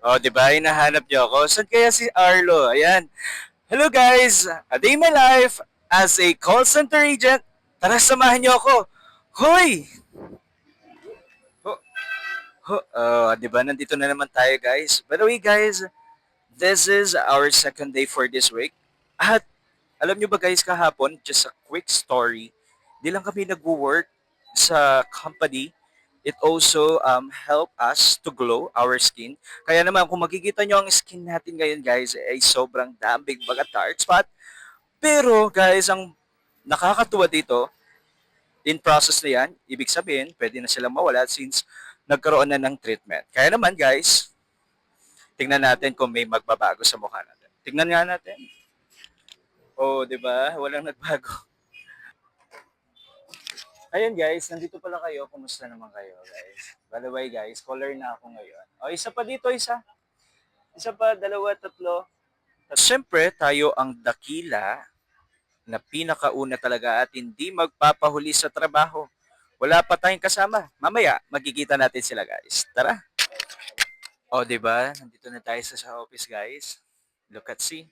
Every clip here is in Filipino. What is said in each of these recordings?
Oh, di ba? Hinahanap niyo ako. Saan kaya si Arlo? Ayan. Hello guys! A day in my life as a call center agent. Tara, samahan niyo ako. Hoy! Ho, di ba? Nandito na naman tayo guys. By the way guys, this is our second day for this week. At alam niyo ba guys, kahapon, just a quick story, di lang kami nag-work sa company. It also help us to glow our skin. Kaya naman, kung makikita nyo ang skin natin ngayon guys, ay sobrang dambig baga dark spot. Pero guys, ang nakakatuwa dito, in process na yan, ibig sabihin, pwede na silang mawala since nagkaroon na ng treatment. Kaya naman guys, tingnan natin kung may magbabago sa mukha natin. Tingnan nga natin. Oh, di ba? Walang nagbago. Ayun guys, nandito pala kayo. Kumusta naman kayo guys? By the way guys, caller na ako ngayon. O, isa pa dito, isa. Isa pa, dalawa, tatlo. Siyempre, tayo ang dakila na pinakauna talaga at hindi magpapahuli sa trabaho. Wala pa tayong kasama. Mamaya, magkikita natin sila guys. Tara. O, di ba? Nandito na tayo sa office guys. Look at see.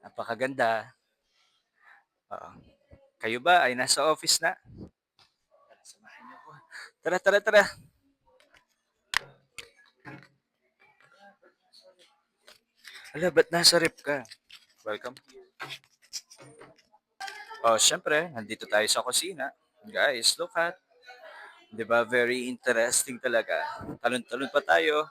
Napakaganda. Oo. Kayo ba ay nasa office na? Tara, samahan niyo ko. Tara, tara, tara. Ala, ba't nasa rep ka? Welcome. Oh, syempre, nandito tayo sa kusina. Guys, look at. 'Di ba? Very interesting talaga. Talon-talon pa tayo.